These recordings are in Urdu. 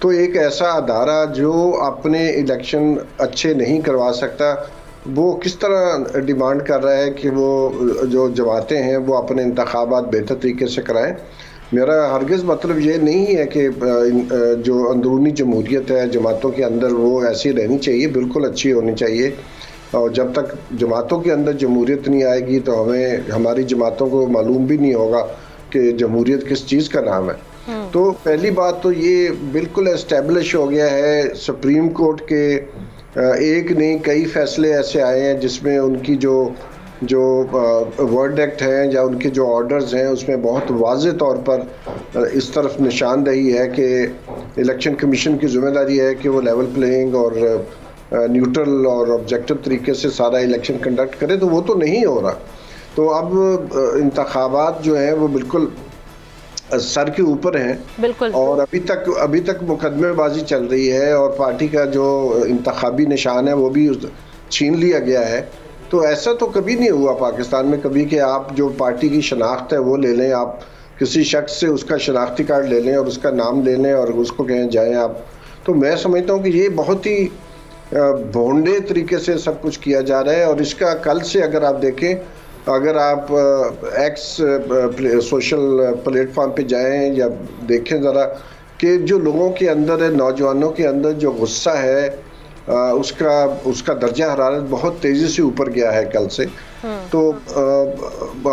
تو ایک ایسا ادارہ جو اپنے الیکشن اچھے نہیں کروا سکتا وہ کس طرح ڈیمانڈ کر رہا ہے کہ وہ جو جماعتیں ہیں وہ اپنے انتخابات بہتر طریقے سے کرائیں؟ میرا ہرگز مطلب یہ نہیں ہے کہ جو اندرونی جمہوریت ہے جماعتوں کے اندر وہ ایسی رہنی چاہیے، بالکل اچھی ہونی چاہیے، اور جب تک جماعتوں کے اندر جمہوریت نہیں آئے گی تو ہماری جماعتوں کو معلوم بھی نہیں ہوگا کہ جمہوریت کس چیز کا نام ہے۔ تو پہلی بات تو یہ بالکل اسٹیبلش ہو گیا ہے، سپریم کورٹ کے ایک نہیں کئی فیصلے ایسے آئے ہیں جس میں ان کی جو ورڈ ایکٹ ہیں یا ان کے جو آرڈرز ہیں اس میں بہت واضح طور پر اس طرف نشاندہی ہے کہ الیکشن کمیشن کی ذمہ داری ہے کہ وہ لیول پلینگ اور نیوٹرل اور آبجیکٹو طریقے سے سارا الیکشن کنڈکٹ کرے، تو وہ تو نہیں ہو رہا۔ تو اب انتخابات جو ہیں وہ بالکل سر کے اوپر ہیں، بالکل، اور ابھی تک مقدمے بازی چل رہی ہے اور پارٹی کا جو انتخابی نشان ہے وہ بھی چھین لیا گیا ہے۔ تو ایسا تو کبھی نہیں ہوا پاکستان میں کبھی کہ آپ جو پارٹی کی شناخت ہے وہ لے لیں، آپ کسی شخص سے اس کا شناختی کارڈ لے لیں اور اس کا نام لے لیں اور اس کو کہیں جائیں آپ۔ تو میں سمجھتا ہوں کہ یہ بہت ہی بھونڈے طریقے سے سب کچھ کیا جا رہا ہے، اور اس کا کل سے اگر آپ دیکھیں، اگر آپ ایکس سوشل پلیٹ فارم پہ جائیں یا دیکھیں ذرا کہ جو لوگوں کے اندر ہے، نوجوانوں کے اندر جو غصہ ہے، اس کا درجہ حرارت بہت تیزی سے اوپر گیا ہے کل سے۔ تو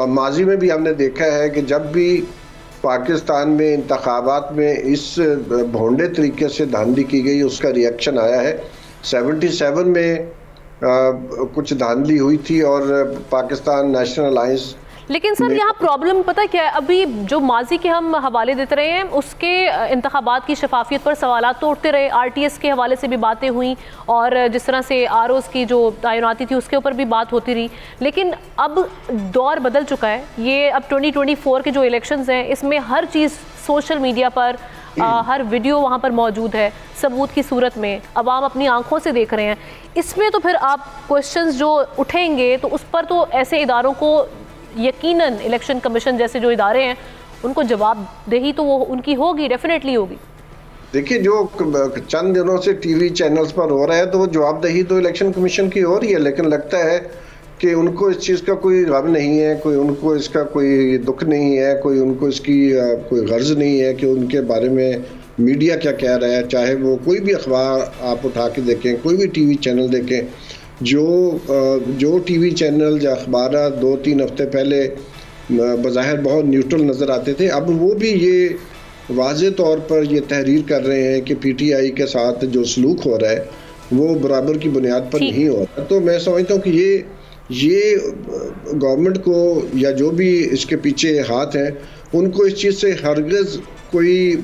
ماضی میں بھی ہم نے دیکھا ہے کہ جب بھی پاکستان میں انتخابات میں اس بھونڈے طریقے سے دھاندلی کی گئی اس کا ریئیکشن آیا ہے۔ 77 میں کچھ دھاندلی ہوئی تھی اور پاکستان نیشنل الائنس، لیکن سر یہاں پرابلم پتہ کیا ہے، ابھی جو ماضی کے ہم حوالے دیتے رہے ہیں اس کے انتخابات کی شفافیت پر سوالات تو اٹھتے رہے، آر ٹی ایس کے حوالے سے بھی باتیں ہوئیں اور جس طرح سے آر اوز کی جو تعیناتی تھی اس کے اوپر بھی بات ہوتی رہی، لیکن اب دور بدل چکا ہے۔ یہ اب 2024 کے جو الیکشنز ہیں اس میں ہر چیز سوشل میڈیا پر، ہر ویڈیو وہاں پر موجود ہے ثبوت کی صورت میں، عوام اپنی آنکھوں سے دیکھ رہے ہیں۔ اس میں تو پھر آپ کوشچنز جو اٹھیں گے تو اس پر تو ایسے اداروں کو یقیناً الیکشن کمیشن جیسے جو ادارے ہیں ان کو جواب دہی تو وہ ان کی ہوگی، ڈیفینیٹلی ہوگی۔ دیکھیے جو چند دنوں سے ٹی وی چینلز پر ہو رہا ہے تو وہ جواب دہی تو الیکشن کمیشن کی ہو رہی ہے، لیکن لگتا ہے کہ ان کو اس چیز کا کوئی غم نہیں ہے، ان کو اس کا کوئی دکھ نہیں ہے، ان کو اس کی کوئی غرض نہیں ہے کہ ان کے بارے میں میڈیا کیا کہہ رہا ہے۔ چاہے وہ کوئی بھی اخبار آپ اٹھا کے دیکھیں، کوئی بھی ٹی وی چینل دیکھیں، جو ٹی وی چینل یا اخبارات 2-3 ہفتے پہلے بظاہر بہت نیوٹرل نظر آتے تھے، اب وہ بھی یہ واضح طور پر یہ تحریر کر رہے ہیں کہ پی ٹی آئی کے ساتھ جو سلوک ہو رہا ہے وہ برابر کی بنیاد پر نہیں ہو رہا۔ تو میں سمجھتا ہوں کہ یہ گورنمنٹ کو یا جو بھی اس کے پیچھے ہاتھ ہیں ان کو اس چیز سے ہرگز کوئی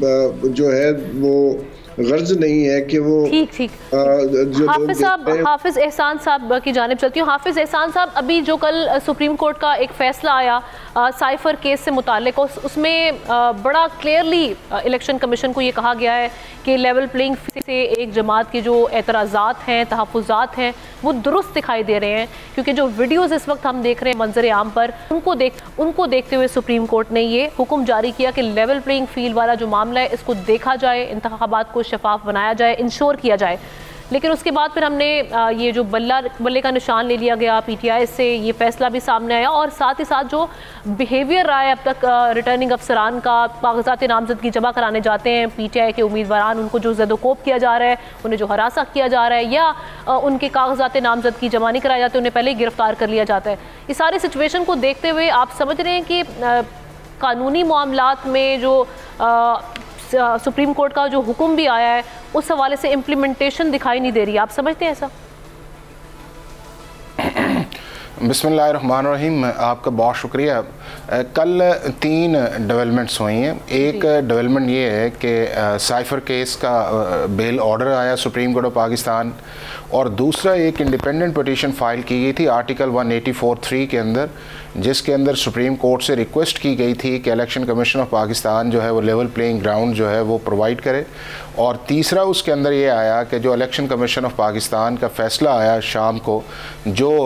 جو ہے وہ غرض نہیں ہے کہ وہ حافظ احسان صاحب کی جانب چلتی ہوں۔ حافظ احسان صاحب، ابھی جو کل سپریم کورٹ کا ایک فیصلہ آیا سائفر کیس سے متعلق، اس میں بڑا کلیئرلی الیکشن کمیشن کو یہ کہا گیا ہے کہ لیول پلینگ سے ایک جماعت کے جو اعتراضات ہیں، تحفظات ہیں، وہ درست دکھائی دے رہے ہیں، کیونکہ جو ویڈیوز اس وقت ہم دیکھ رہے ہیں منظر عام پر ان کو دیکھتے ہوئے سپریم کورٹ نے یہ حکم جاری کیا کہ لیول پلینگ فیلڈ والا جو معاملہ ہے اس کو دیکھا جائے، انتخابات کو شفاف بنایا جائے، انشور کیا جائے۔ لیکن اس کے بعد پھر ہم نے یہ جو بلے کا نشان لے لیا گیا پی ٹی آئی سے، یہ فیصلہ بھی سامنے آیا، اور ساتھ ہی ساتھ جو بیہیویئر رہا ہے اب تک ریٹرننگ افسران کا، کاغذات نامزدگی جمع کرانے جاتے ہیں پی ٹی آئی کے امیدواران، ان کو جو زد و کوب کیا جا رہا ہے، انہیں جو ہراساں کیا جا رہا ہے، یا ان کے کاغذات نامزدگی جمع نہیں کرائے جاتے، انہیں پہلے ہی گرفتار کر لیا جاتا ہے۔ اس سارے سچویشن کو دیکھتے ہوئے آپ سمجھ رہے ہیں کہ قانونی معاملات میں جو سپریم کورٹ کا جو حکم بھی آیا ہے اس حوالے سے امپلیمنٹیشن دکھائی نہیں دے رہی، آپ سمجھتے ہیں ایسا؟ بسم اللہ الرحمن الرحیم، آپ کا بہت شکریہ۔ کل 3 ڈیولپمنٹس ہوئی ہیں۔ ایک ڈیولپمنٹ یہ ہے کہ سائفر کیس کا بیل آرڈر آیا سپریم کورٹ آف پاکستان، اور دوسرا ایک انڈیپینڈنٹ پٹیشن فائل کی گئی تھی آرٹیکل 184(3) کے اندر، جس کے اندر سپریم کورٹ سے ریکویسٹ کی گئی تھی کہ الیکشن کمیشن آف پاکستان جو ہے وہ لیول پلینگ گراؤنڈ جو ہے وہ پرووائڈ کرے۔ اور تیسرا اس کے اندر یہ آیا کہ جو الیکشن کمیشن آف پاکستان کا فیصلہ آیا شام کو، جو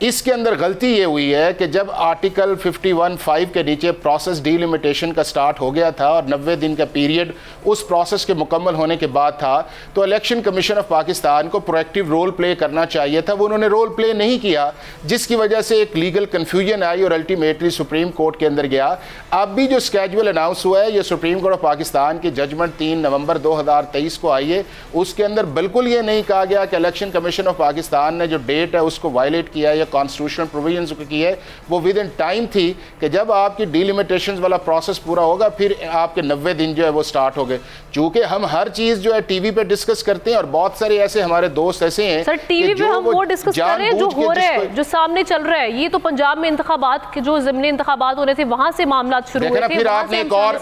اس کے اندر غلطی یہ ہوئی ہے کہ جب آرٹیکل 51(5) کے نیچے پروسیس ڈی لمیٹیشن کا سٹارٹ ہو گیا تھا اور 90 دن کا پیریڈ اس پروسیس کے مکمل ہونے کے بعد تھا، تو الیکشن کمیشن آف پاکستان کو پرویکٹیو رول پلے کرنا چاہیے تھا. وہ انہوں نے رول پلے نہیں کیا، جس کی وجہ سے ایک لیگل کنفیوژن آئی اور الٹیمیٹلی سپریم کورٹ کے اندر گیا. اب بھی جو اسکیجول اناؤنس ہوا ہے، یہ سپریم کورٹ آف پاکستان کی ججمنٹ 3 نومبر 2023 کو آئی ہے. اس کے اندر بالکل یہ نہیں کہا گیا کہ الیکشن کمیشن آف پاکستان نے جو ڈیٹ ہے اس کو وائلیٹ کیا یا کانسٹیٹیوشنل پروویژنز کی ہے. وہ ود ان ٹائم تھی کہ جب آپ کی ڈی لیمیٹیشنز والا پروسیس پورا ہوگا پھر آپ کے 90 دن جو ہے وہ سٹارٹ ہو گئے. چونکہ ہم ہر چیز جو ہے ٹی وی پہ ڈسکس کرتے ہیں اور بہت سارے ایسے ہمارے دوست ایسے ہیں سر ٹی وی پہ ہم وہ ڈسکس کر رہے ہیں جو ہو رہا ہے، جو سامنے چل رہا ہے. یہ تو پنجاب میں انتخابات کے جو ضمنی انتخابات ہو رہے تھے وہاں سے معاملات شروع ہوئے تھے. پھر آپ نے ایک اور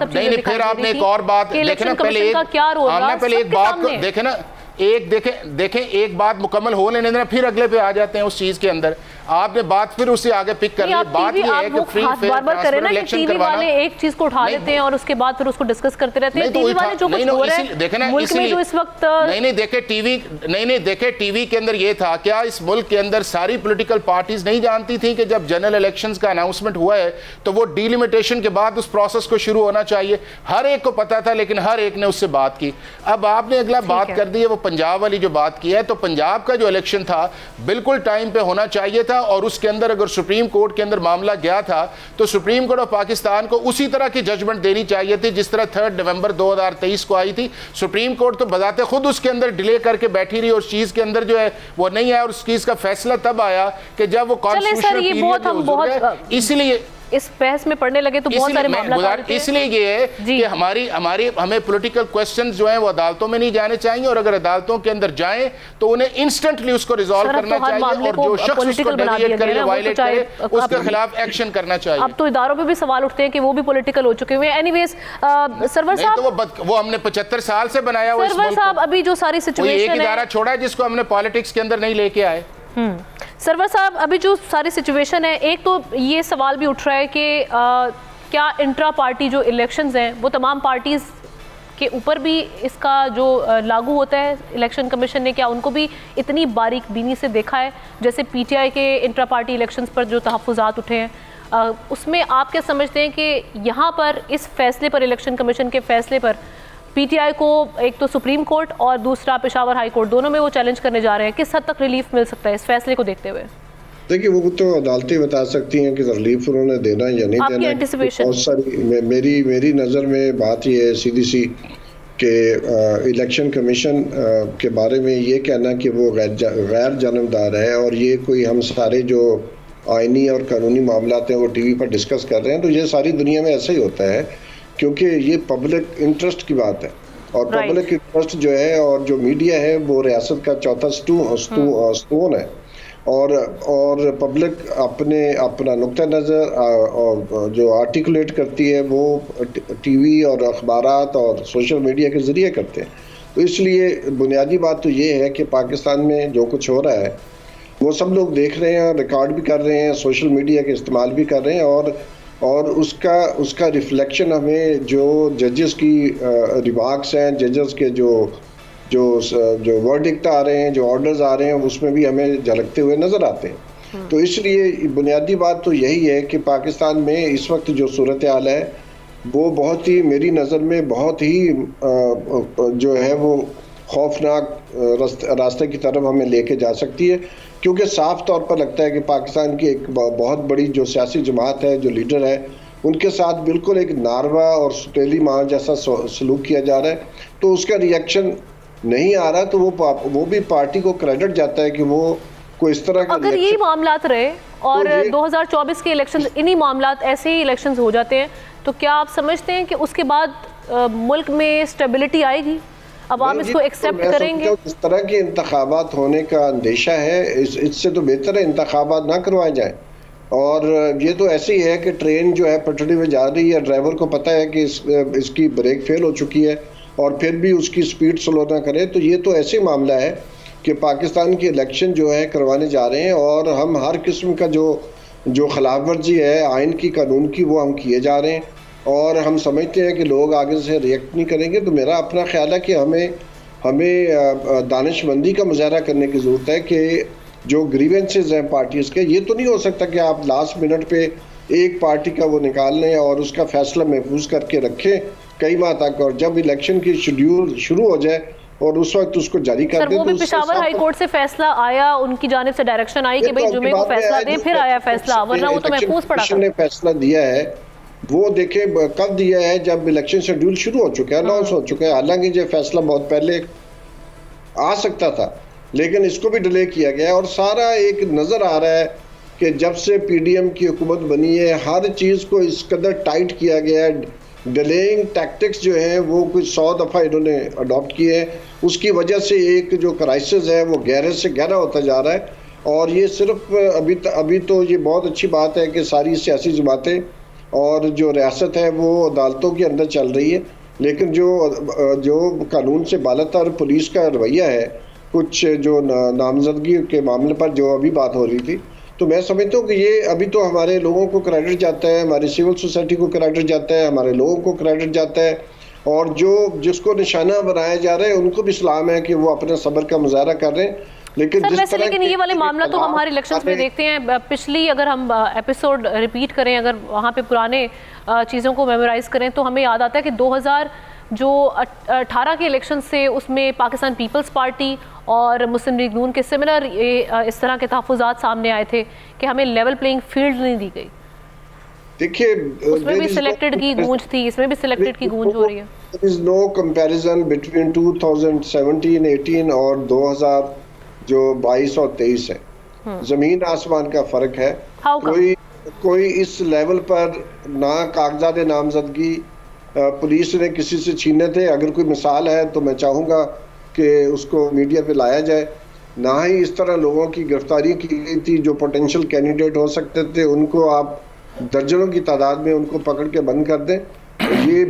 پھر آپ نے ایک اور بات دیکھیں نا، پہلے ایک بات کو دیکھیں نا، دیکھیں ایک بات مکمل ہو لینے دینا، پھر اگلے پہ آ جاتے ہیں اس چیز کے اندر. آپ نے بات پھر اس سے آگے پک کر لی. بات یہ ہے کہ فری فیئر ٹرانسپیرنٹ الیکشن کروانا. ٹی وی والے ایک چیز کو اٹھا لیتے ہیں اور اس کے بعد پھر اس کو ڈسکس کرتے رہتے ہیں. ٹی وی والے جو کچھ ہو رہا ہے ملک میں جو اس وقت دیکھیں ٹی وی کے اندر یہ تھا، کیا اس ملک کے اندر ساری پولیٹیکل پارٹیز نہیں جانتی تھیں کہ جب جنرل الیکشنز کا اناؤنسمنٹ ہوا ہے تو وہ ڈی لیمیٹیشن کے بعد اس پروسیس کو شروع ہونا چاہیے؟ ہر ایک کو پتا تھا، لیکن ہر ایک نے اس سے بات کی. اب آپ نے اگلا بات کر دی ہے وہ پنجاب والی جو بات کی ہے، تو پنجاب کا جو الیکشن تھا بالکل ٹائم پہ ہونا چاہیے تھا. اور اس کے اندر اگر سپریم کورٹ کے اندر معاملہ گیا تھا تو سپریم کورٹ آف پاکستان کو اسی طرح کی ججمنٹ دینی چاہیے تھی جس طرح 3 نومبر 2023 کو آئی تھی. سپریم کورٹ تو بذات خود اس کے اندر ڈیلے کر کے بیٹھی رہی اور اس چیز کے اندر جو ہے وہ نہیں آیا. اور اس چیز کا فیصلہ تب آیا کہ جب وہ کانسٹیٹیوشنل پیریڈ ہے. اس لیے اس بحث میں پڑھنے لگے تو بہت سارے معاملات. اس لیے یہ ہے کہ ہمیں پولیٹیکل کوسچنز جو ہیں وہ عدالتوں میں نہیں جانے چاہیے، اور اگر عدالتوں کے اندر جائیں تو انہیں انسٹنٹلی اس کو ریزالو کرنا چاہیے، اور جو شخص اس کو ڈیویٹ کرے وائلیٹ کرے اس کے خلاف ایکشن کرنا چاہیے. اب تو اداروں پہ بھی سوال اٹھتے ہیں کہ وہ بھی پولیٹیکل ہو چکے ہوئے ہیں. اینی ویز سرور صاحب، وہ ہم نے 75 سال سے بنایا ہوا. سرور صاحب ابھی جو ساری سچویشن ہے، ایک ادارہ چھوڑا ہے جس کو ہم نے پالیٹکس کے اندر نہیں لے کے آئے. سرور صاحب ابھی جو ساری سچویشن ہے، ایک تو یہ سوال بھی اٹھ رہا ہے کہ کیا انٹرا پارٹی جو الیکشنز ہیں وہ تمام پارٹیز کے اوپر بھی اس کا جو لاگو ہوتا ہے؟ الیکشن کمیشن نے کیا ان کو بھی اتنی باریک بینی سے دیکھا ہے جیسے پی ٹی آئی کے انٹرا پارٹی الیکشنز پر جو تحفظات اٹھے ہیں؟ اس میں آپ کیا سمجھتے ہیں کہ یہاں پر اس فیصلے پر، الیکشن کمیشن کے فیصلے پر پی ٹی آئی کو ایک تو سپریم کورٹ اور دوسرا پشاور ہائی کورٹ دونوں میں وہ چیلنج کرنے جا رہے ہیں، کس حد تک ریلیف مل سکتا ہے اس فیصلے کو دیکھتے ہوئے؟ دیکھیے وہ تو عدالتیں بتا سکتی ہیں کہ ریلیف انہوں نے دینا یا نہیں دینا. بہت ساری میری نظر میں بات یہ ہے سیدھی سی کہ الیکشن کمیشن کے بارے میں یہ کہنا کہ وہ غیر جانبدار ہے اور یہ کوئی ہم سارے جو آئینی اور قانونی معاملات ہیں وہ ٹی وی پر ڈسکس کر رہے ہیں، تو یہ ساری دنیا میں ایسا ہی ہوتا ہے کیونکہ یہ پبلک انٹرسٹ کی بات ہے. اور پبلک انٹرسٹ جو ہے اور جو میڈیا ہے وہ ریاست کا چوتھا ستون ہے. اور پبلک اپنا نقطہ نظر جو آرٹیکولیٹ کرتی ہے وہ ٹی وی اور اخبارات اور سوشل میڈیا کے ذریعے کرتے ہیں. تو اس لیے بنیادی بات تو یہ ہے کہ پاکستان میں جو کچھ ہو رہا ہے وہ سب لوگ دیکھ رہے ہیں، ریکارڈ بھی کر رہے ہیں، سوشل میڈیا کے استعمال بھی کر رہے ہیں. اور اس کا ریفلیکشن ہمیں جو ججز کی ریمارکس ہیں، ججز کے جو ورڈکٹ آ رہے ہیں، جو آرڈرز آ رہے ہیں، اس میں بھی ہمیں جھلکتے ہوئے نظر آتے ہیں. تو اس لیے بنیادی بات تو یہی ہے کہ پاکستان میں اس وقت جو صورتحال ہے وہ بہت ہی، میری نظر میں بہت ہی جو ہے وہ خوفناک راستے کی طرف ہمیں لے کے جا سکتی ہے. کیونکہ صاف طور پر لگتا ہے کہ پاکستان کی ایک بہت بڑی جو سیاسی جماعت ہے، جو لیڈر ہے، ان کے ساتھ بالکل ایک ناروا اور سٹیلی ماں جیسا سلوک کیا جا رہا ہے. تو اس کا ریئیکشن نہیں آ رہا تو وہ بھی پارٹی کو کریڈٹ جاتا ہے کہ وہ کوئی اس طرح کا اگر یہی معاملات رہے اور 2024 کے الیکشن انہی معاملات ایسے ہی الیکشنز ہو جاتے ہیں تو کیا آپ سمجھتے ہیں کہ اس کے بعد ملک میں سٹیبلٹی آئے گی؟ عوام اس کو ایکسیپٹ کریں گے؟ اس طرح کے انتخابات ہونے کا اندیشہ ہے، اس سے تو بہتر ہے انتخابات نہ کروائے جائیں. اور یہ تو ایسے ہی ہے کہ ٹرین جو ہے پٹری میں جا رہی ہے، ڈرائیور کو پتہ ہے کہ اس کی بریک فیل ہو چکی ہے اور پھر بھی اس کی سپیڈ سلو نہ کرے. تو یہ تو ایسے معاملہ ہے کہ پاکستان کی الیکشن جو ہے کروانے جا رہے ہیں اور ہم ہر قسم کا جو خلاف ورزی ہے آئین کی، قانون کی، وہ ہم کیے جا رہے ہیں اور ہم سمجھتے ہیں کہ لوگ آگے سے ریئیکٹ نہیں کریں گے. تو میرا اپنا خیال ہے کہ ہمیں دانش مندی کا مظاہرہ کرنے کی ضرورت ہے کہ جو گریونسز ہیں پارٹیز کے، یہ تو نہیں ہو سکتا کہ آپ لاسٹ منٹ پہ ایک پارٹی کا وہ نکال لیں اور اس کا فیصلہ محفوظ کر کے رکھیں کئی ماہ تک، اور جب الیکشن کی شیڈیول شروع ہو جائے اور اس وقت اس کو جاری کر دیں۔ وہ بھی پشاور ہائی کورٹ سے فیصلہ آیا، ان کی جانب سے ڈائریکشن آئی کہ بھئی جمعے کو فیصلہ دیں، پھر آیا فیصلہ، ورنہ وہ تو محفوظ پڑا تھا۔ نے فیصلہ دیا ہے، وہ دیکھیں کب دیا ہے، جب الیکشن شیڈیول شروع ہو چکا ہے، اناؤنس ہو چکا ہے۔ حالانکہ یہ فیصلہ بہت پہلے آ سکتا تھا لیکن اس کو بھی ڈیلے کیا گیا ہے، اور سارا ایک نظر آ رہا ہے کہ جب سے پی ڈی ایم کی حکومت بنی ہے ہر چیز کو اس قدر ٹائٹ کیا گیا ہے، ڈیلیئنگ ٹیکٹکس جو ہیں وہ کچھ 100 دفعہ انہوں نے اڈاپٹ کیے ہیں، اس کی وجہ سے ایک جو کرائسس ہے وہ گہرے سے گہرا ہوتا جا رہا ہے۔ اور یہ صرف ابھی تو یہ بہت اچھی بات ہے کہ ساری سیاسی جماعتیں اور جو ریاست ہے وہ عدالتوں کے اندر چل رہی ہے، لیکن جو قانون سے بالاتر پولیس کا رویہ ہے کچھ جو نامزدگی کے معاملے پر جو ابھی بات ہو رہی تھی، تو میں سمجھتا ہوں کہ یہ ابھی تو ہمارے لوگوں کو کریڈٹ جاتا ہے، ہماری سول سوسائٹی کو کریڈٹ جاتا ہے، ہمارے لوگوں کو کریڈٹ جاتا ہے، اور جس کو نشانہ بنایا جا رہا ہے ان کو بھی سلام ہے کہ وہ اپنے صبر کا مظاہرہ کر رہے ہیں۔ لیکن یہ والے معاملہ تو ہمارے الیکشنز میں دیکھتے ہیں، پچھلی اگر ہم ایپیسوڈ ریپیٹ کریں، اگر وہاں پہ پرانے چیزوں کو میمورائز کریں تو ہمیں یاد آتا ہے کہ 2018 کے الیکشن سے اس میں پاکستان پیپلز پارٹی اور مسلم لیگ نون کے سملر اس طرح کے تحفظات سامنے آئے تھے کہ ہمیں لیول پلینگ فیلڈ نہیں دی گئی۔ دیکھیے اس میں بھی سلیکٹڈ کی گونج تھی، اس میں بھی سلیکٹڈ کی گونج ہو رہی ہے۔ There is no comparison between 2017-18 اور 2022 اور 23 ہے، زمین آسمان کا فرق ہے۔ کوئی اس لیول پر نہ کاغذات نامزدگی پولیس نے کسی سے چھینے تھے، اگر کوئی مثال ہے تو میں چاہوں گا کہ اس کو میڈیا پہ لایا جائے، نہ ہی اس طرح لوگوں کی گرفتاری کی گئی تھی جو پوٹینشیل کینڈیڈیٹ ہو سکتے تھے، ان کو آپ درجنوں کی تعداد میں ان کو پکڑ کے بند کر دیں۔ یہ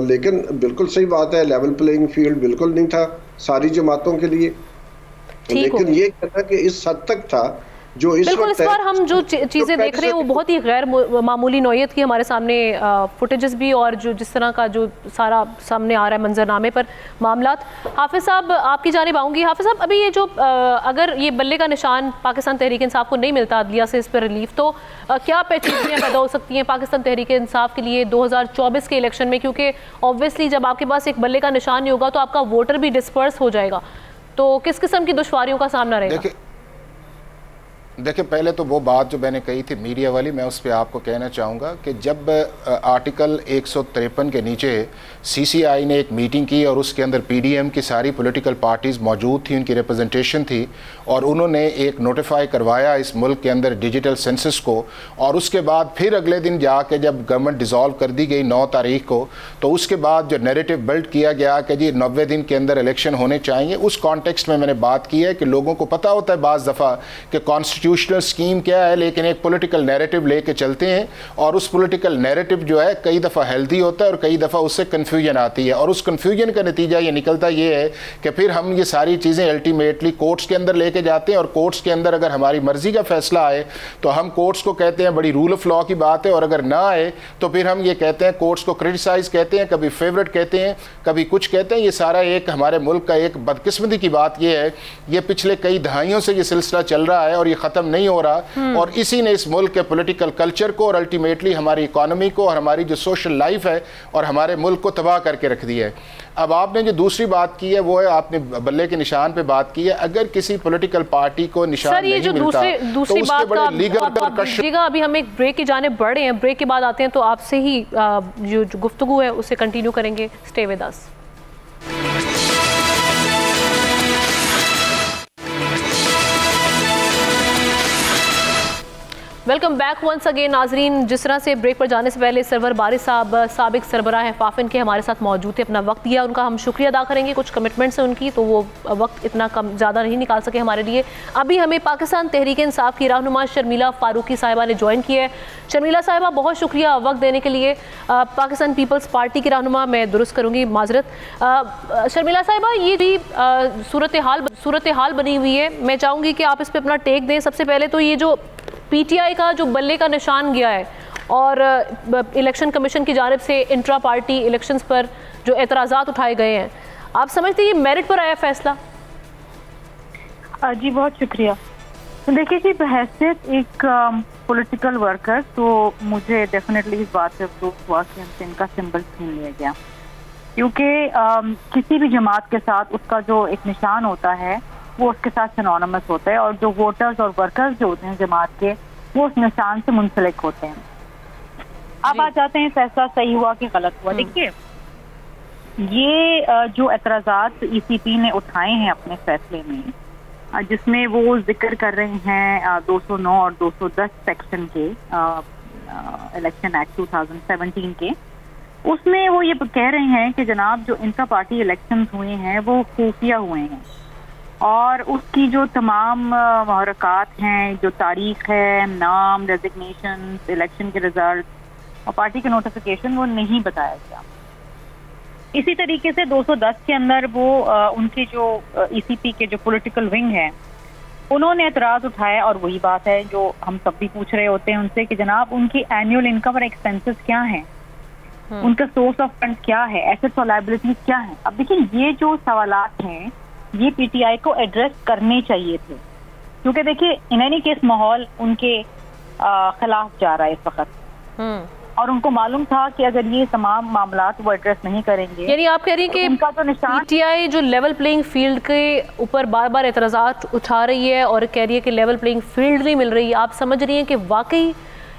لیکن بالکل صحیح بات ہے، لیول پلینگ فیلڈ بالکل نہیں تھا ساری جماعتوں کے لیے، لیکن یہ کہنا کہ اس حد تک تھا جو بالکل اس بار ہم جو چیزیں دیکھ رہے ہیں وہ بہت ہی غیر معمولی نوعیت کی ہمارے سامنے فوٹیجز بھی، اور جس طرح کا جو سارا سامنے آ رہا ہے منظرنامے پر معاملات۔ حافظ صاحب آپ کی جانب آؤں گی۔ حافظ صاحب ابھی یہ جو اگر یہ بلے کا نشان پاکستان تحریک انصاف کو نہیں ملتا عدلیہ سے اس پر ریلیف، تو کیا پیچیدگیاں پیدا ہو سکتی ہیں پاکستان تحریک انصاف کے لیے 2024 کے الیکشن میں؟ کیونکہ اوبویسلی جب آپ کے پاس ایک بلے کا نشان نہیں ہوگا تو آپ کا ووٹر بھی ڈسپرس ہو جائے گا، تو کس قسم کی دشواریوں کا سامنا رہے گا؟ دیکھیں پہلے تو وہ بات جو میں نے کہی تھی میڈیا والی، میں اس پہ آپ کو کہنا چاہوں گا کہ جب آرٹیکل 153 کے نیچے سی سی آئی نے ایک میٹنگ کی اور اس کے اندر پی ڈی ایم کی ساری پولیٹیکل پارٹیز موجود تھیں، ان کی ریپرزنٹیشن تھی، اور انہوں نے ایک نوٹیفائی کروایا اس ملک کے اندر ڈیجیٹل سینسس کو، اور اس کے بعد پھر اگلے دن جا کے جب گورنمنٹ ڈیزالو کر دی گئی 9 تاریخ کو، تو اس کے بعد جو نیریٹو بلڈ کیا گیا کہ جی 90 دن کے اندر الیکشن ہونے چاہیے، اس کانٹیکسٹ میں نے بات کی ہے کہ لوگوں کو پتہ ہوتا ہے بعض دفعہ کہ کانسٹیٹیوشنل سکیم کیا ہے، لیکن ایک پولیٹیکل نیریٹو لے کے چلتے ہیں، اور اس پولیٹیکل نیریٹو جو ہے کئی دفعہ ہیلدی ہوتا ہے اور کئی دفعہ اس سے کنفیوژن آتی ہے، اور اس کنفیوژن کا نتیجہ یہ نکلتا یہ ہے کہ پھر ہم یہ ساری چیزیں الٹیمیٹلی کورٹس کے اندر لے کے جاتے ہیں، اور کورٹس کے اندر اگر ہماری مرضی کا فیصلہ آئے تو ہم کورٹس کو کہتے ہیں بڑی رول آف لا کی بات ہے، اور اگر نہ آئے تو پھر ہم یہ کہتے ہیں کورٹس کو کرٹیسائز کہتے ہیں، کبھی فیورٹ کہتے ہیں، کبھی کچھ کہتے ہیں۔ یہ سارا ایک ہمارے ملک کا ایک بدقسمتی کی بات یہ ہے، یہ پچھلے کئی دہائیوں سے یہ سلسلہ چل رہا ہے اور یہ ختم نہیں ہو رہا، اور اسی نے اس ملک کے پولیٹیکل کلچر کو اور الٹیمیٹلی ہماری اکانومی کو اور ہماری جو سوشل لائف ہے اور ہمارے ملک کو تباہ کر کے رکھ دیا ہے۔ اب آپ نے جو دوسری بات کی ہے وہ ہے آپ نے بلے کے نشان پہ بات کی ہے، اگر کسی پولیٹیکل پارٹی کو نشان نہیں ملتا تو اس کے بڑے لیگل ابھی ہم ایک بریک کی جانب بڑھ رہے ہیں، بریک کے بعد آتے ہیں تو آپ سے ہی جو گفتگو ہے اسے کنٹینیو کریں گے۔ Stay with us. Welcome back once again ناظرین، جس طرح سے بریک پر جانے سے پہلے سرور باری صاحب سابق سربراہ فافن کے ہمارے ساتھ موجود تھے، اپنا وقت دیا، ان کا ہم شکریہ ادا کریں گے، کچھ کمٹمنٹس ہیں ان کی تو وہ وقت اتنا کم زیادہ نہیں نکال سکے ہمارے لیے۔ ابھی ہمیں پاکستان تحریک انصاف کی رہنما شرمیلہ فاروقی صاحبہ نے جوائن کیا ہے۔ شرمیلہ صاحبہ بہت شکریہ وقت دینے کے لیے۔ پاکستان پیپلز پارٹی کی رہنما، میں درست کروں گی معذرت، شرمیلہ صاحبہ یہ بھی صورتحال بنی ہوئی ہے، میں چاہوں گی کہ آپ اس پہ اپنا ٹیک دیں۔ سب سے پہلے تو یہ جو پی ٹی آئی کا جو بلے کا نشان گیا ہے اور الیکشن کمیشن کی جانب سے انٹرا پارٹی الیکشنز پر جو اعتراضات اٹھائے گئے ہیں، آپ سمجھتے ہیں یہ میرٹ پر آیا فیصلہ؟ جی بہت شکریہ. دیکھیے جی بحیثیت ایک پولیٹیکل ورکر تو مجھے ڈیفینیٹلی اس بات سے افسوس ہوا کہ ہم سے ان کا سمبل چھین لیا گیا، کیونکہ کسی بھی جماعت کے ساتھ اس کا جو ایک نشان ہوتا ہے وہ اس کے ساتھ سنونیمس ہوتا ہے، اور جو ووٹرز اور ورکرز جو ہوتے ہیں جماعت کے وہ اس نشان سے منسلک ہوتے ہیں. اب آ جاتے ہیں فیصلہ صحیح ہوا کہ غلط ہوا. دیکھیے یہ جو اعتراضات ای سی پی نے اٹھائے ہیں اپنے فیصلے میں، جس میں وہ ذکر کر رہے ہیں 209 اور 210 سیکشن کے الیکشن ایکٹ 2017 کے، اس میں وہ یہ کہہ رہے ہیں کہ جناب جو انٹرا پارٹی الیکشنز ہوئے ہیں وہ خفیہ ہوئے ہیں، اور اس کی جو تمام محرکات ہیں، جو تاریخ ہے، نام، ڈیزگنیشن، الیکشن کے رزلٹ اور پارٹی کے نوٹیفیکیشن وہ نہیں بتایا گیا. اسی طریقے سے 210 کے اندر وہ ان کے جو ای سی پی کے جو پولیٹیکل ونگ ہے انہوں نے اعتراض اٹھایا، اور وہی بات ہے جو ہم سب بھی پوچھ رہے ہوتے ہیں ان سے کہ جناب ان کی اینیول انکم اور ایکسپینسز کیا ہیں، ان کا سورس آف فنڈ کیا ہے، ایسٹس اور لائبلٹیز کیا ہیں. اب دیکھیں یہ جو سوالات ہیں یہ پی ٹی آئی کو ایڈریس کرنے چاہیے تھے، کیونکہ دیکھیے ان اینی کیس ماحول ان کے خلاف جا رہا ہے اس وقت، اور ان کو معلوم تھا کہ اگر یہ تمام معاملات وہ ایڈریس نہیں کریں گے. یعنی آپ کہہ رہی ہیں کہ ان کا جو نشان پی ٹی آئی جو لیول پلینگ فیلڈ کے اوپر بار بار اعتراضات اٹھا رہی ہے اور کہہ رہی ہے کہ لیول پلینگ فیلڈ نہیں مل رہی، آپ سمجھ رہی ہیں کہ واقعی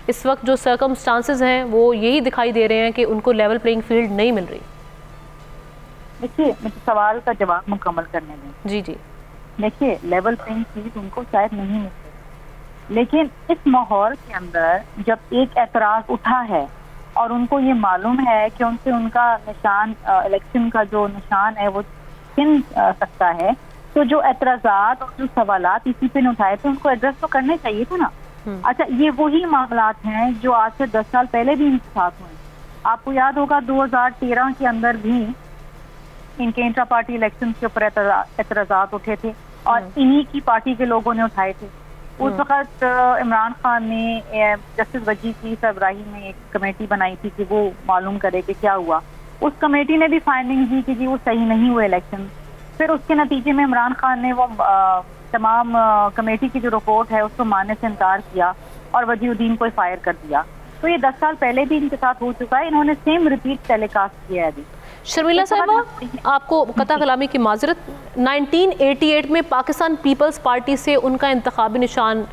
اس وقت جو سرکمسٹانسز ہیں وہ یہی دکھائی دے رہے ہیں کہ ان کو لیول پلینگ فیلڈ نہیں مل رہی؟ دیکھیے مجھے سوال کا جواب مکمل کرنے دیں. جی جی. دیکھیے لیول پلینگ فیلڈ ان کو شاید نہیں ملتی، لیکن اس ماحول کے اندر جب ایک اعتراض اٹھا ہے اور ان کو یہ معلوم ہے کہ ان سے ان کا نشان الیکشن کا جو نشان ہے وہ چھن سکتا ہے، تو جو اعتراضات اور جو سوالات اسی پہ اٹھائے تھے ان کو ایڈریس تو کرنے چاہیے تھے نا. اچھا یہ وہی معاملات ہیں جو آج سے 10 سال پہلے بھی ان کے ساتھ ہوئے. آپ کو یاد ہوگا 2013 کے اندر بھی ان کے انٹرا پارٹی الیکشن کے اوپر اعتراضات اٹھے تھے اور انہی کی پارٹی کے لوگوں نے اٹھائے تھے. اس وقت عمران خان نے جسٹس وجی کی سربراہی میں ایک کمیٹی بنائی تھی کہ وہ معلوم کرے کہ کیا ہوا. اس کمیٹی نے بھی فائنڈنگ دی کہ جی وہ صحیح نہیں ہوئے الیکشن. پھر اس کے نتیجے میں عمران خان نے وہ تمام کمیٹی کی جو رپورٹ ہے اس کو ماننے سے انکار کیا اور وجی الدین کو فائر کر دیا. تو یہ 10 سال پہلے بھی ان کے ساتھ ہو چکا ہے، انہوں نے سیم ریپیٹ ٹیلی کاسٹ کیا ہے. ابھی شرمیلا صاحبہ آپ کو قطع کلامی کی معذرت، 1988 میں پاکستان پیپلز پارٹی سے ان کا انتخابی نشان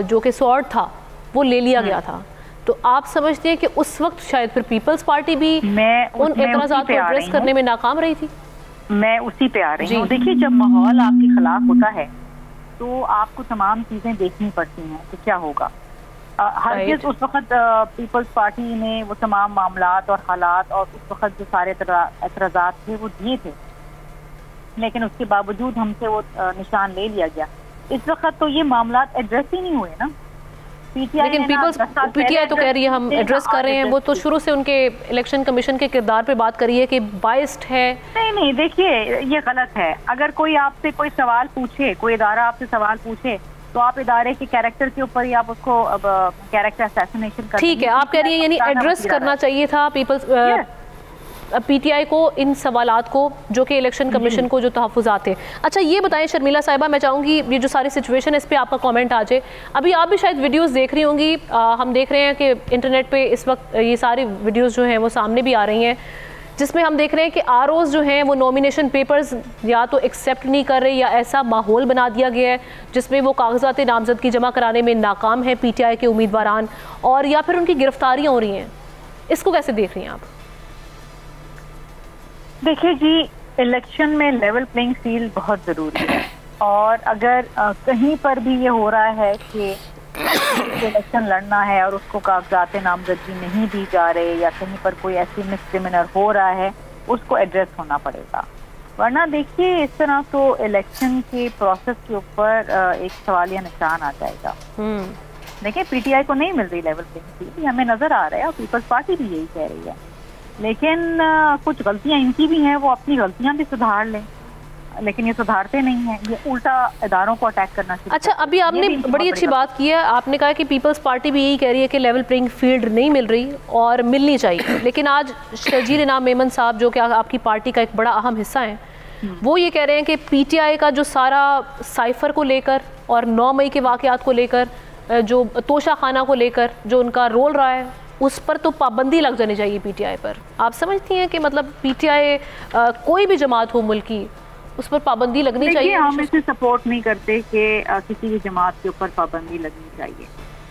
جو کہ سوارڈ تھا وہ لے لیا گیا تھا، تو آپ سمجھتے ہیں کہ اس وقت شاید پھر پیپلز پارٹی بھی ان اعتراضات کو ایڈریس کرنے میں ناکام رہی تھی؟ میں اسی پہ آ رہی ہوں. دیکھیے جب ماحول آپ کے خلاف ہوتا ہے تو آپ کو تمام چیزیں دیکھنی پڑتی ہیں کہ کیا ہوگا. ہرگز اس وقت پیپلز پارٹی نے وہ تمام معاملات اور حالات اور اس وقت جو سارے اعتراضات تھے وہ دیے تھے، لیکن اس کے باوجود ہم سے وہ نشان لے لیا گیا. اس وقت تو یہ معاملات ایڈریس ہی نہیں ہوئے نا. لیکن پی ٹی آئی تو کہہ رہی ہے ہم ایڈریس کر رہے ہیں. وہ تو شروع سے ان کے الیکشن کمیشن کے کردار پہ بات کری ہے کہ بائسڈ ہے. نہیں دیکھیے یہ غلط ہے. اگر کوئی آپ سے کوئی سوال پوچھے، کوئی ادارہ آپ سے سوال پوچھے تو آپ ادارے کے کیریکٹر کے اوپر ہی آپ اس کو کیریکٹر اسیسنیشن کریں. ٹھیک ہے، آپ کہہ رہی ہیں یعنی ایڈریس کرنا چاہیے تھا پیپلز پی ٹی آئی کو ان سوالات کو جو کہ الیکشن کمیشن کو جو تحفظات تھے. اچھا یہ بتائیں شرمیلا صاحبہ، میں چاہوں گی یہ جو ساری سچویشن ہے اس پہ آپ کا کامنٹ آ جائے. ابھی آپ بھی شاید ویڈیوز دیکھ رہی ہوں گی، ہم دیکھ رہے ہیں کہ انٹرنیٹ پہ اس وقت یہ ساری ویڈیوز جو ہیں وہ سامنے بھی آ رہی ہیں، جس میں ہم دیکھ رہے ہیں کہ آر اوز جو ہیں وہ نومینیشن پیپرز یا تو ایکسیپٹ نہیں کر رہے یا ایسا ماحول بنا دیا گیا ہے جس میں وہ کاغذات نامزدگی جمع کرانے میں ناکام ہیں پی ٹی آئی کے امیدواران، اور یا پھر ان کی گرفتاریاں ہو رہی ہیں. اس کو کیسے دیکھ رہی ہیں آپ؟ دیکھیے جی الیکشن میں لیول پلینگ فیلڈ بہت ضروری ہے، اور اگر کہیں پر بھی یہ ہو رہا ہے کہ الیکشن لڑنا ہے اور اس کو کاغذات نامزدگی نہیں دی جا رہے یا کہیں پر کوئی ایسی مسڈیمینر ہو رہا ہے، اس کو ایڈریس ہونا پڑے گا. ورنہ دیکھیے اس طرح تو الیکشن کے پروسیس کے اوپر ایک سوالیہ نشان آ جائے گا. دیکھیں پی ٹی آئی کو نہیں مل رہی لیول پلینگ فیلڈ، یہ ہمیں نظر آ رہا ہے، اور پیپلز پارٹی بھی یہی کہہ رہی ہے. لیکن کچھ غلطیاں ان کی بھی ہیں، وہ اپنی غلطیاں بھی سدھار لیں، لیکن یہ سدھارتے نہیں ہیں، یہ الٹا اداروں کو اٹیک کرنا شروع. اچھا ابھی آپ نے بڑی اچھی بات کی ہے، آپ نے کہا کہ پیپلز پارٹی بھی یہی کہہ رہی ہے کہ لیول پلینگ فیلڈ نہیں مل رہی اور ملنی چاہیے، لیکن آج شرجیل انعام میمن صاحب جو کہ آپ کی پارٹی کا ایک بڑا اہم حصہ ہیں، وہ یہ کہہ رہے ہیں کہ پی ٹی آئی کا جو سارا سائفر کو لے کر اور 9 مئی کے واقعات کو لے کر جو توشہ خانہ کو لے کر جو ان کا رول رہا ہے اس پر تو پابندی لگ جانی چاہیے پی ٹی آئی پر. آپ سمجھتی ہیں کہ مطلب پی ٹی آئی کوئی بھی جماعت ہو ملکی اس پر پابندی لگنی چاہیے؟ ہم اسے سپورٹ نہیں کرتے کہ کسی بھی جماعت کے اوپر پابندی لگنی چاہیے.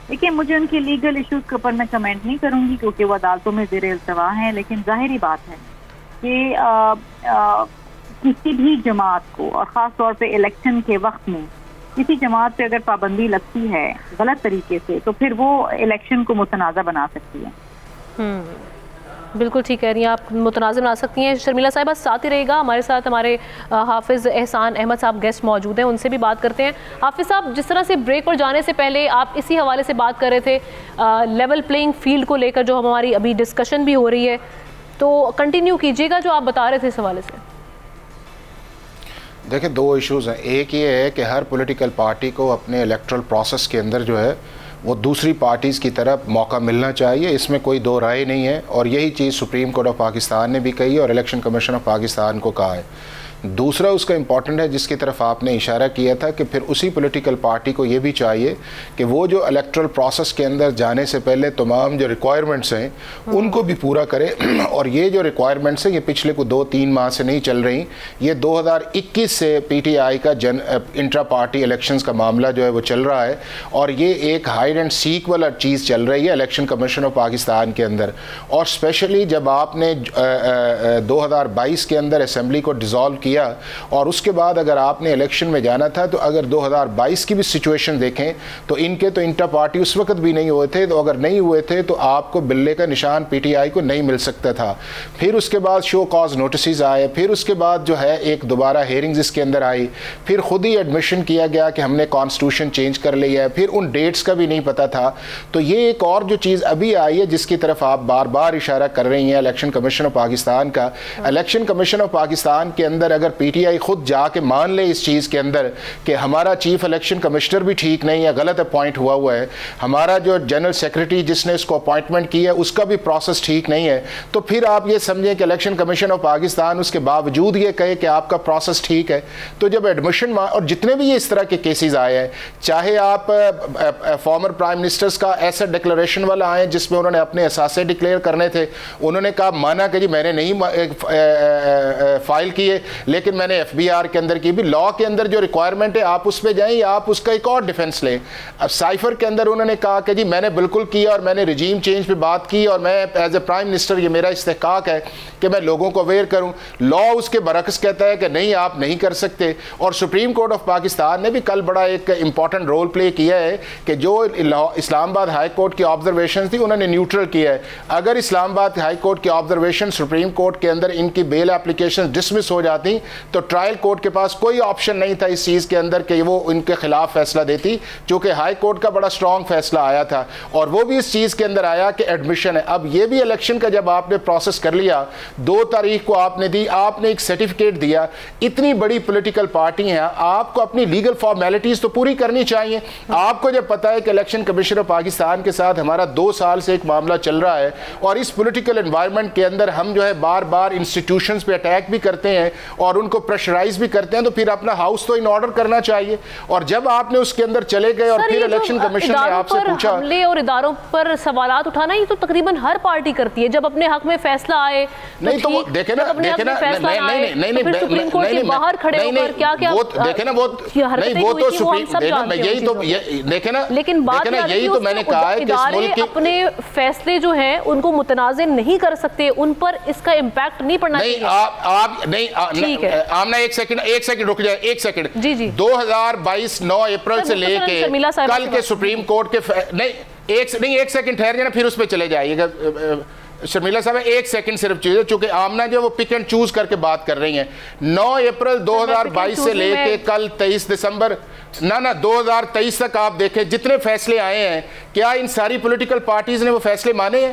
دیکھیے مجھے ان کے لیگل ایشوز کے اوپر میں کمنٹ نہیں کروں گی کیونکہ وہ عدالتوں میں زیر التوا ہیں, لیکن ظاہری بات ہے کہ کسی بھی جماعت کو اور خاص طور پہ الیکشن کے وقت میں کسی جماعت پہ اگر پابندی لگتی ہے غلط طریقے سے تو پھر وہ الیکشن کو متنازع بنا سکتی ہے. بالکل ٹھیک کہہ رہی ہیں آپ, متنازع بنا سکتی ہیں. شرمیلا صاحبہ ساتھ ہی رہے گا ہمارے ساتھ, ہمارے حافظ احسان احمد صاحب گیسٹ موجود ہیں, ان سے بھی بات کرتے ہیں. حافظ صاحب, جس طرح سے بریک پر جانے سے پہلے آپ اسی حوالے سے بات کر رہے تھے لیول پلینگ فیلڈ کو لے کر جو ہماری ابھی ڈسکشن بھی ہو رہی ہے, تو کنٹینیو کیجیے گا جو آپ بتا رہے تھے اس حوالے سے. دیکھیں 2 ایشوز ہیں. ایک یہ ہے کہ ہر پولیٹیکل پارٹی کو اپنے الیکٹرل پروسیس کے اندر جو ہے وہ دوسری پارٹیز کی طرف موقع ملنا چاہیے, اس میں کوئی 2 رائے نہیں ہے, اور یہی چیز سپریم کورٹ آف پاکستان نے بھی کہی اور الیکشن کمیشن آف پاکستان کو کہا ہے. دوسرا اس کا امپورٹنٹ ہے جس کی طرف آپ نے اشارہ کیا تھا کہ پھر اسی پولیٹیکل پارٹی کو یہ بھی چاہیے کہ وہ جو الیکٹرل پروسیس کے اندر جانے سے پہلے تمام جو ریکوائرمنٹس ہیں ان کو بھی پورا کرے. اور یہ جو ریکوائرمنٹس ہیں یہ پچھلے کو 2-3 ماہ سے نہیں چل رہی, یہ 2021 سے پی ٹی آئی کا انٹرا پارٹی الیکشنز کا معاملہ جو ہے وہ چل رہا ہے, اور یہ ایک ہائیڈ اینڈ سیک والا چیز چل رہی ہے الیکشن کمیشن آف پاکستان کے اندر. اور اسپیشلی جب آپ نے 2022 کے اندر اسمبلی کو ڈیزالو کیا اور اس کے بعد اگر آپ نے الیکشن میں جانا تھا تو اگر 2022 کی بھی سچویشن دیکھیں تو ان کے تو انٹر پارٹی اس وقت بھی نہیں ہوئے تھے, تو اگر نہیں ہوئے تھے تو آپ کو بلے کا نشان پی ٹی آئی کو نہیں مل سکتا تھا. پھر اس کے بعد شو کاز نوٹسز آئے, پھر اس کے بعد جو ہے ایک دوبارہ ہیئرنگز اس کے اندر آئی, پھر خود ہی ایڈمیشن کیا گیا کہ ہم نے کانسٹیٹیوشن چینج کر لیا ہے, پھر ان ڈیٹس کا بھی نہیں پتا تھا. تو یہ ایک اور جو چیز ابھی آئی ہے جس کی طرف آپ بار بار اشارہ کر رہی ہیں الیکشن کمیشن آف پاکستان کا. الیکشن کمیشن آف پاکستان کے اندر اگر پی ٹی آئی خود جا کے مان لے اس چیز کے اندر کہ ہمارا چیف الیکشن کمشنر بھی ٹھیک نہیں ہے, غلط اپوائنٹ ہوا ہے, ہمارا جو جنرل سیکرٹری جس نے اس کو اپوائنٹمنٹ کی ہے اس کا بھی پروسیس ٹھیک نہیں ہے, تو پھر آپ یہ سمجھیں کہ الیکشن کمیشن آف پاکستان اس کے باوجود یہ کہے کہ آپ کا پروسیس ٹھیک ہے. تو جب ایڈمیشن اور جتنے بھی یہ اس طرح کے کیسز آئے ہیں, چاہے آپ فارمر پرائم منسٹرز کا ایسٹ ڈکلیریشن والا آئے جس میں انہوں نے اپنے اثاثے ڈکلیئر کرنے تھے, انہوں نے کہا مانا کہ جی میں نے نہیں فائل کیے لیکن میں نے ایف بی آر کے اندر کی بھی, لاء کے اندر جو ریکوائرمنٹ ہے آپ اس پہ جائیں یا آپ اس کا ایک اور ڈیفنس لیں. اب سائفر کے اندر انہوں نے کہا کہ جی میں نے بالکل کیا اور میں نے رجیم چینج پہ بات کی اور میں ایز اے پرائم منسٹر یہ میرا استحقاق ہے کہ میں لوگوں کو اویئر کروں. لاء اس کے برعکس کہتا ہے کہ نہیں آپ نہیں کر سکتے, اور سپریم کورٹ آف پاکستان نے بھی کل بڑا ایک امپورٹنٹ رول پلے کیا ہے کہ جو اسلام آباد ہائی کورٹ کی آبزرویشن تھی انہوں نے نیوٹرل کیا ہے. اگر اسلام آباد ہائی کورٹ کی آبزرویشن سپریم کورٹ کے اندر ان کی بیل اپلیکیشن ڈسمس ہو جاتی تو ٹرائل کورٹ کے پاس کوئی آپشن نہیں تھا اس چیز کے اندر کہ وہ ان کے خلاف فیصلہ دیتی, چونکہ ہائی کورٹ کا بڑا سٹرونگ فیصلہ آیا تھا اور وہ بھی اس چیز کے اندر آیا کہ ایڈمیشن ہے. اب یہ بھی الیکشن کا جب آپ نے پروسیس کر لیا 2 تاریخ کو آپ نے دی, آپ نے ایک سرٹیفکیٹ دیا, اتنی بڑی پولیٹیکل پارٹی ہیں آپ کو اپنی لیگل فارمیلٹیز تو پوری کرنی چاہیے. آپ کو جب پتا ہے کہ الیکشن کمیشن آف پاکستان کے ساتھ ہمارا 2 سال سے ایک معاملہ چل رہا ہے اور اس پولیٹیکل انوائرمنٹ کے اندر ہم جو ہے بار بار انسٹیٹیوشنز پہ اٹیک بھی کرتے ہیں اور ان کو پریشرائز بھی کرتے ہیں, تو پھر اپنا ہاؤس تو ان آرڈر کرنا چاہیے. اور جب آپ نے اس کے اندر چلے گئے اور پھر الیکشن کمیشن نے آپ سے پوچھا, حملے اور اداروں پر سوالات اٹھانا یہ تو تقریباً ہر پارٹی کرتی ہے. جب اپنے حق میں فیصلہ آئے نہیں تو دیکھیں نا سپریم کورٹ کے باہر کھڑے ہو کر کیا کیا دیکھیں نا وہ نہیں وہ تو سپریم یہی تو دیکھیں نا, لیکن بات یہی تو میں نے کہا ہے کہ اس ملک کے اپنے فیصلے جو ہیں ان کو متنازع نہیں کر سکتے, ان پر اس کا امپیکٹ نہیں پڑنا چاہیے. نہیں آپ نہیں آمنہ ایک سیکنڈ رک جائے, ایک سیکنڈ. 2022 9 اپریل سے لے کے کل کے سپریم کورٹ کے نہیں ایک سیکنڈ ٹھہر جائے نا پھر اس پہ چلے جائیے گا. شرمیلا صاحب ایک سیکنڈ صرف چیز ہے, چونکہ آمنہ جو وہ پک اینڈ چوز کر کے بات کر رہی ہیں. 9 اپریل 2022 سے لے کے کل 23 دسمبر 2023 تک آپ دیکھیں جتنے فیصلے آئے ہیں, کیا ان ساری پولیٹیکل پارٹیز نے وہ فیصلے مانے ہیں؟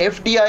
FDI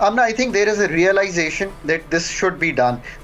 I think there is a realization that this should be done.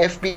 FP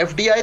FDI